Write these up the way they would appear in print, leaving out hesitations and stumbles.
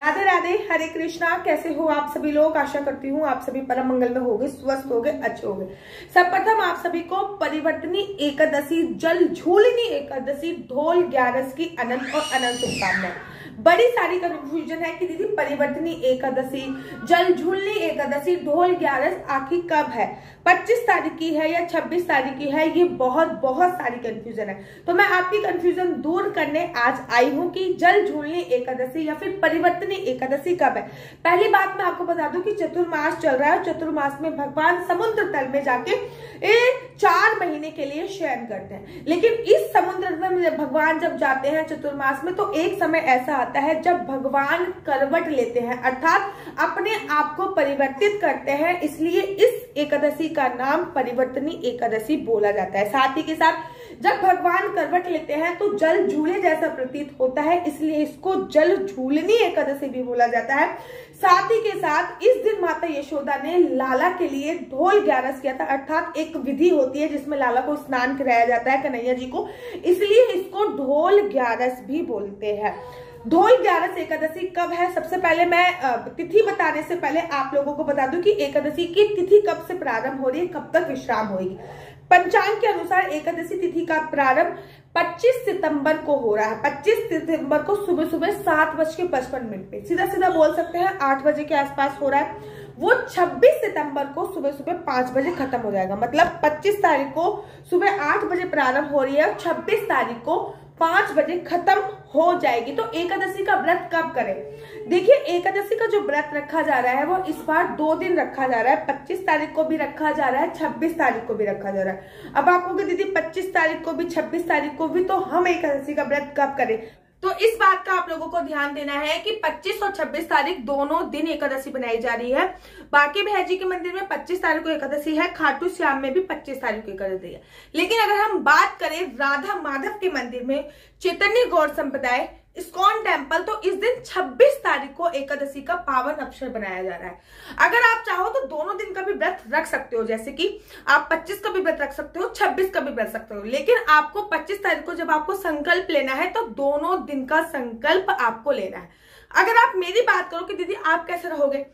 राधे राधे, हरे कृष्णा। कैसे हो आप सभी लोग? आशा करती हूँ आप सभी परम मंगल में होंगे, स्वस्थ होंगे, अच्छे होंगे। सर्वप्रथम आप सभी को परिवर्तनी एकादशी, जल झूलनी एकादशी, ढोल 11 की अनंत और अनंत शुभकामनाएं। बड़ी सारी कंफ्यूजन है कि दीदी परिवर्तनी एकादशी, जल झूलनी एकादशी, ढोल 11 आखिर कब है? 25 तारीख की है या 26 तारीख की है? ये बहुत सारी कंफ्यूजन है। तो मैं आपकी कंफ्यूजन दूर करने आज आई हूँ कि जल झूलनी एकादशी या फिर परिवर्तनी एकादशी कब है। पहली बात मैं आपको बता दूं कि चतुर्मास चल रहा है। चतुर्मास में भगवान समुद्र तल में जाके 4 महीने के लिए शयन करते हैं। लेकिन इस समुद्र में भगवान जब जाते हैं चतुर्मास में, तो एक समय ऐसा आता है जब भगवान करवट लेते हैं, अर्थात अपने आप को परिवर्तित करते हैं। इसलिए इस एकादशी का नाम परिवर्तनी एकादशी बोला जाता है। साथ ही के साथ जब भगवान करवट लेते हैं तो जल झूले जैसा प्रतीत होता है, इसलिए इसको जल झूलनी एकादशी भी बोला जाता है। साथ ही के साथ इस दिन माता यशोदा ने लाला के लिए ढोल 11 किया था, अर्थात एक विधि होती है जिसमें लाला को स्नान कराया जाता है, कन्हैया जी को, इसलिए इसको ढोल 11 भी बोलते हैं। ढोल 11 एकादशी कब है? सबसे पहले मैं तिथि बताने से पहले आप लोगों को बता दूं कि एकादशी की तिथि कब से प्रारंभ हो रही है, कब तक विश्राम होगी। पंचांग के अनुसार एकादशी तिथि का प्रारंभ 25 सितंबर को हो रहा है। 25 सितंबर को सुबह 7:55 पे, सीधा बोल सकते हैं 8 बजे के आसपास हो रहा है। वो 26 सितंबर को सुबह 5 बजे खत्म हो जाएगा। मतलब 25 तारीख को सुबह 8 बजे प्रारंभ हो रही है और 26 तारीख को 5 बजे खत्म हो जाएगी। तो एकादशी का व्रत कब करें? देखिए, एकादशी का जो व्रत रखा जा रहा है वो इस बार 2 दिन रखा जा रहा है। 25 तारीख को भी रखा जा रहा है, 26 तारीख को भी रखा जा रहा है। अब आप कहोगे दीदी 25 तारीख को भी 26 तारीख को भी, तो हम एकादशी का व्रत कब करें? तो इस बात का आप लोगों को ध्यान देना है कि 25 और 26 तारीख दोनों दिन एकादशी बनाई जा रही है। बाकी भैया जी के मंदिर में 25 तारीख को एकादशी है, खाटू श्याम में भी 25 तारीख को एकादशी है। लेकिन अगर हम बात करें राधा माधव के मंदिर में, चैतन्य गौड़ संप्रदाय, इस्कॉन टेम्पल, तो इस दिन 26 तारीख को एकादशी का पावन अवसर बनाया जा रहा है। अगर आप चाहो तो दोनों दिन का भी व्रत रख सकते हो, जैसे कि आप 25 का भी व्रत रख सकते हो, 26 का भी व्रत सकते हो। लेकिन आपको 25 तारीख को जब आपको संकल्प लेना है तो दोनों दिन का संकल्प आपको लेना है। अगर आप मेरी बात करो कि दीदी आप कैसे रहोगे,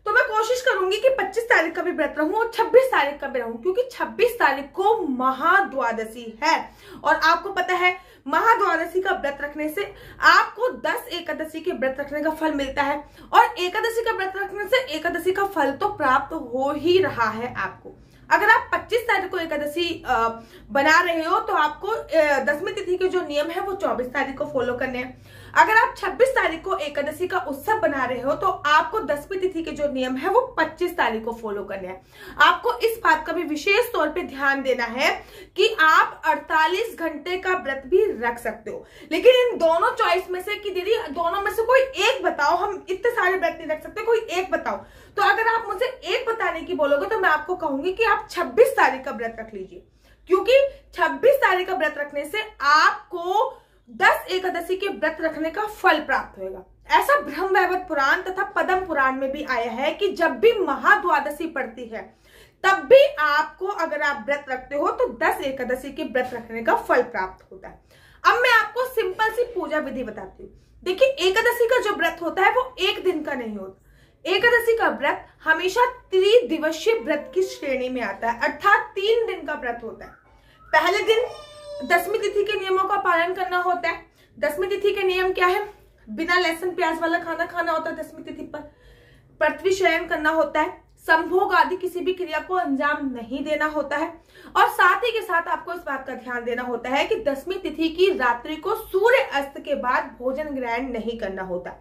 तो मैं कोशिश करूंगी कि 25 तारीख का भी व्रत रहूं और 26 तारीख का भी रहूं, क्योंकि 26 तारीख को महाद्वादशी है। और आपको पता है महाद्वादशी का व्रत रखने से आपको 10 एकादशी के व्रत रखने का फल मिलता है, और एकादशी का व्रत रखने से एकादशी का फल तो प्राप्त हो ही रहा है आपको। अगर आप 25 तारीख को एकादशी बना रहे हो तो आपको 10वीं तिथि के जो नियम है वो 24 तारीख को फॉलो करने हैं। अगर आप 26 तारीख को एकादशी का उत्सव बना रहे हो तो आपको 10वीं तिथि के जो नियम है वो 25 तारीख को फॉलो करने हैं। आपको इस बात का भी विशेष तौर पे ध्यान देना है कि आप 48 घंटे का व्रत भी रख सकते हो। लेकिन इन दोनों चॉइस में से कि दीदी दोनों में से कोई एक बताओ, हम इतने सारे व्रत नहीं रख सकते, कोई एक बताओ। तो अगर आप मुझे एक बताने की बोलोगे तो मैं आपको कहूंगी कि आप 26 तारीख का व्रत रख लीजिए, क्योंकि 26 तारीख का व्रत रखने से आपको 10 एकादशी के व्रत रखने का फल प्राप्त होगा। ऐसा ब्रह्मवैवर्त पुराण तथा पद्म पुराण में भी आया है कि जब भी महाद्वादशी पड़ती है तब भी आपको, अगर आप व्रत रखते हो तो 10 एकादशी के व्रत रखने का फल प्राप्त होता है। अब मैं आपको सिंपल सी पूजा विधि बताती हूँ। देखिए, एकादशी का जो व्रत होता है वो एक दिन का नहीं होता। एकादशी का व्रत हमेशा त्रिदिवसीय व्रत की श्रेणी में आता है, अर्थात 3 दिन का व्रत होता है। पहले दिन 10वीं तिथि के नियमों का पालन करना होता है। 10वीं तिथि के नियम क्या है? बिना लहसुन प्याज वाला खाना खाना होता है 10वीं तिथि पर। पृथ्वी शयन करना होता है। संभोग आदि किसी भी क्रिया को अंजाम नहीं देना होता है। और साथ ही के साथ आपको इस बात का ध्यान देना होता है कि 10वीं तिथि की रात्रि को सूर्य अस्त के बाद भोजन ग्रहण नहीं करना होता।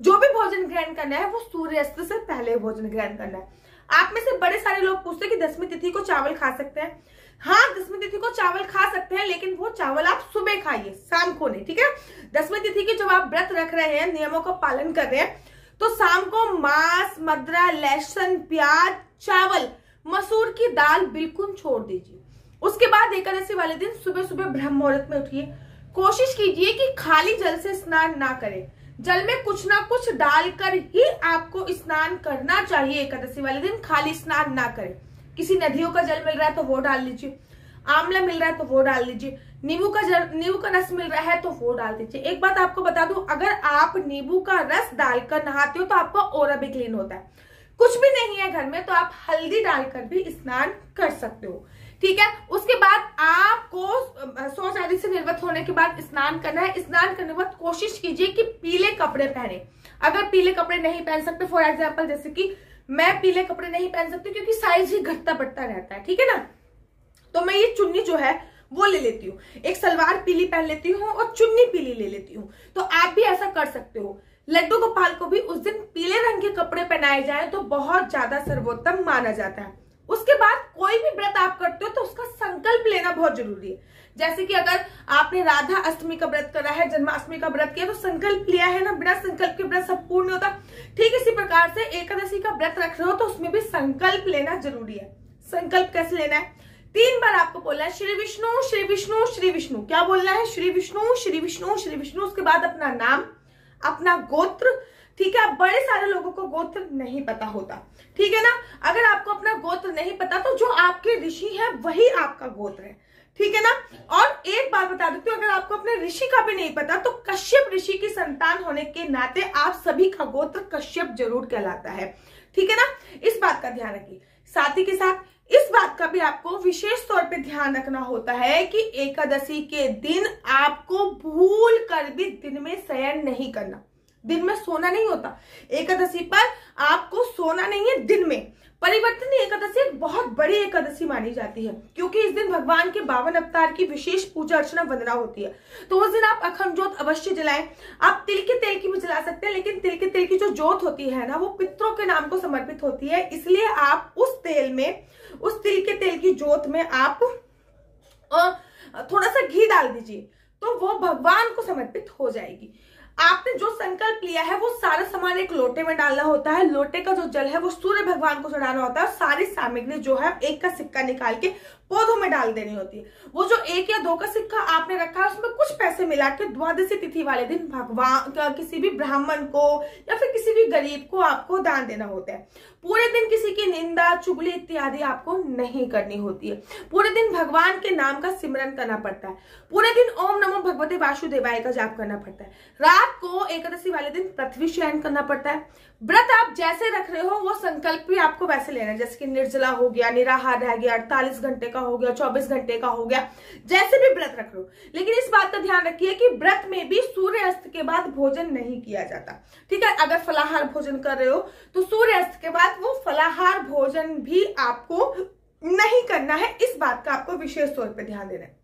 जो भी भोजन ग्रहण करना है वो सूर्य अस्त से पहले भोजन ग्रहण करना है। आप में से बड़े सारे लोग पूछते हैं कि 10वीं तिथि को चावल खा सकते हैं। हाँ, 10वीं तिथि को चावल खा सकते हैं, लेकिन वो चावल आप सुबह खाइए, शाम को नहीं, ठीक है? 10वीं तिथि के जब आप व्रत रख रहे हैं, नियमों का पालन कर रहे हैं, तो शाम को मांस, मदिरा, लहसुन, प्याज, चावल, मसूर की दाल बिल्कुल छोड़ दीजिए। उसके बाद एकादशी वाले दिन सुबह ब्रह्म मुहूर्त में उठिए। कोशिश कीजिए कि खाली जल से स्नान ना करें, जल में कुछ ना कुछ डालकर ही आपको स्नान करना चाहिए। एकादशी वाले दिन खाली स्नान ना करें। किसी नदियों का जल मिल रहा है तो वो डाल लीजिए। आंवला मिल रहा है तो वो डाल दीजिए, नींबू का रस मिल रहा है तो वो डाल दीजिए। एक बात आपको बता दूं, अगर आप नींबू का रस डालकर नहाते हो तो आपका ऑरा भी क्लीन होता है। कुछ भी नहीं है घर में तो आप हल्दी डालकर भी स्नान कर सकते हो, ठीक है। उसके बाद आपको शौच आदि से निर्वत होने के बाद स्नान करना है। स्नान करने के बाद कोशिश कीजिए कि पीले कपड़े पहने। अगर पीले कपड़े नहीं पहन सकते, फॉर एग्जाम्पल जैसे कि मैं पीले कपड़े नहीं पहन सकती क्योंकि साइज ही घटता बढ़ता रहता है, ठीक है ना, तो मैं ये चुन्नी जो है वो ले लेती हूँ, एक सलवार पीली पहन लेती हूँ और चुन्नी पीली ले लेती हूँ। तो आप भी ऐसा कर सकते हो। लड्डू गोपाल को भी उस दिन पीले रंग के कपड़े पहनाए जाए तो बहुत ज्यादा सर्वोत्तम माना जाता है। उसके बाद कोई भी व्रत आप करते हो तो उसका संकल्प लेना बहुत जरूरी है। जैसे कि अगर आपने राधा अष्टमी का व्रत करा है, जन्माष्टमी का व्रत किया तो संकल्प लिया है ना, बिना संकल्प के व्रत सब पूर्ण होता। ठीक इसी प्रकार से एकादशी का व्रत रख रहे हो तो उसमें भी संकल्प लेना जरूरी है। संकल्प कैसे लेना है? 3 बार आपको बोलना है श्री विष्णु श्री विष्णु श्री विष्णु। क्या बोलना है? श्री विष्णु श्री विष्णु श्री विष्णु। उसके बाद अपना नाम, अपना गोत्र, ठीक है। अब बड़े सारे लोगों को गोत्र नहीं पता होता, ठीक है ना। अगर आपको अपना गोत्र नहीं पता तो जो आपके ऋषि है वही आपका गोत्र है, ठीक है ना। और एक बात बता देती हूँ, अगर आपको अपने ऋषि का भी नहीं पता तो कश्यप ऋषि की संतान होने के नाते आप सभी का गोत्र कश्यप जरूर कहलाता है, ठीक है ना। इस बात का ध्यान रखिए। साथ ही के साथ इस बात का भी आपको विशेष तौर पे ध्यान रखना होता है कि एकादशी के दिन आपको भूल कर भी दिन में शयन नहीं करना। दिन में सोना नहीं होता। एकादशी पर आपको सोना नहीं है। दिन में परिवर्तनीय एकादशी एक बहुत बड़ी एकादशी मानी जाती है क्योंकि इस दिन भगवान के 52 अवतार की विशेष पूजा अर्चना वंदना होती है। तो उस दिन आप अखंड जोत अवश्य जलाएं। आप तिल के तेल की भी जला सकते हैं, लेकिन तिल के तेल की जो जोत होती है ना वो पितरों के नाम को समर्पित होती है, इसलिए आप उस तिल के तेल की जोत में आप थोड़ा सा घी डाल दीजिए तो वो भगवान को समर्पित हो जाएगी। आपने जो संकल्प लिया है वो सारा सामान एक लोटे में डालना होता है। लोटे का जो जल है वो सूर्य भगवान को चढ़ाना होता है। सारी सामग्री जो है एक का सिक्का निकाल के पौधों में डाल देनी होती है। वो जो 1 या 2 का सिक्का आपने रखा है उसमें कुछ पैसे मिला के द्वादशी तिथि वाले दिन भगवान किसी भी ब्राह्मण को या फिर किसी भी गरीब को आपको दान देना होता है। पूरे दिन किसी की निंदा चुगली इत्यादि आपको नहीं करनी होती है। पूरे दिन भगवान के नाम का सिमरन करना पड़ता है। पूरे दिन ओम नमो भगवते वासुदेवाय का जाप करना पड़ता है। रात को एकादशी वाले दिन पृथ्वी शयन करना पड़ता है। व्रत आप जैसे रख रहे हो वो संकल्प भी आपको वैसे लेना है। जैसे कि निर्जला हो गया, निराहार रह गया, 48 घंटे का हो गया, 24 घंटे का हो गया, जैसे भी व्रत रख लो। लेकिन इस बात का ध्यान रखिए कि व्रत में भी सूर्यास्त के बाद भोजन नहीं किया जाता, ठीक है। अगर फलाहार भोजन कर रहे हो तो सूर्यास्त के बाद वो फलाहार भोजन भी आपको नहीं करना है। इस बात का आपको विशेष तौर पर ध्यान देना है।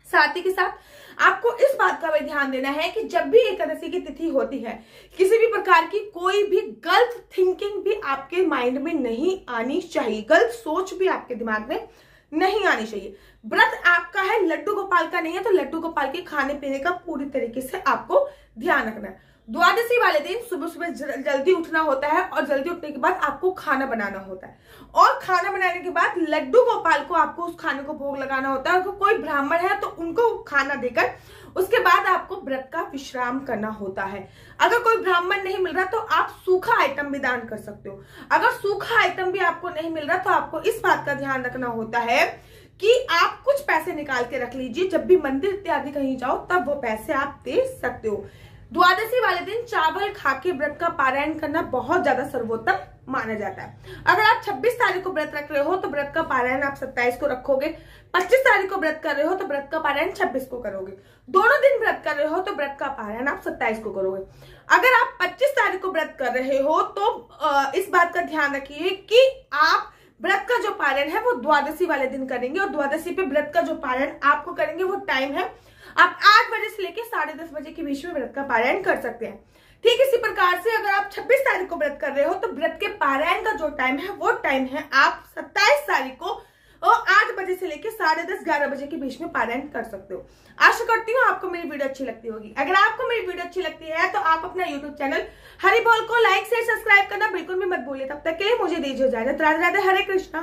साथ ही के साथ आपको इस बात का भी ध्यान देना है कि जब भी एकादशी की तिथि होती है किसी भी प्रकार की कोई भी गलत थिंकिंग भी आपके माइंड में नहीं आनी चाहिए, गलत सोच भी आपके दिमाग में नहीं आनी चाहिए। व्रत आपका है, लड्डू गोपाल का नहीं है, तो लड्डू गोपाल के खाने पीने का पूरी तरीके से आपको ध्यान रखना है। द्वादशी वाले दिन सुबह सुबह जल्दी उठना होता है और जल्दी उठने के बाद आपको खाना बनाना होता है और खाना बनाने के बाद लड्डू गोपाल को आपको उस खाने को भोग लगाना होता है। अगर कोई ब्राह्मण है तो उनको खाना देकर उसके बाद आपको व्रत का विश्राम करना होता है। अगर कोई ब्राह्मण नहीं मिल रहा तो आप सूखा आइटम भी दान कर सकते हो। अगर सूखा आइटम भी आपको नहीं मिल रहा तो आपको इस बात का ध्यान रखना होता है कि आप कुछ पैसे निकाल के रख लीजिए। जब भी मंदिर इत्यादि कहीं जाओ तब वो पैसे आप दे सकते हो। द्वादशी वाले दिन चावल खा के व्रत का पारायण करना बहुत ज्यादा सर्वोत्तम माना जाता है। अगर आप 26 तारीख को व्रत रख रहे हो तो व्रत का पारायण आप 27 को रखोगे। 25 तारीख को व्रत कर रहे हो तो व्रत का पारायण 26 को करोगे। दोनों दिन व्रत कर रहे हो तो व्रत का पारायण आप 27 को करोगे। अगर आप 25 तारीख को व्रत कर रहे हो तो इस बात का ध्यान रखिए कि आप व्रत का जो पारायण है वो द्वादशी वाले दिन करेंगे और द्वादशी पे व्रत का जो पारायण आपको करेंगे वो टाइम है आप 8 बजे से लेकर 10:30 बजे के बीच में व्रत का पारायण कर सकते हैं। ठीक इसी प्रकार से अगर आप 26 तारीख को व्रत कर रहे हो तो व्रत के पारायण का जो टाइम है वो टाइम है आप 27 तारीख को 8 बजे से लेकर 10:30 11 बजे के बीच में पारायण कर सकते हो। आशा करती हूँ आपको मेरी वीडियो अच्छी लगती होगी। अगर आपको मेरी वीडियो अच्छी लगती है तो आप अपना यूट्यूब चैनल हरि बोल को लाइक शेयर सब्सक्राइब करना बिल्कुल भी मत भूलिए। तब तक के लिए मुझे दीजिए इजाजत। राधे राधे, हरे कृष्णा।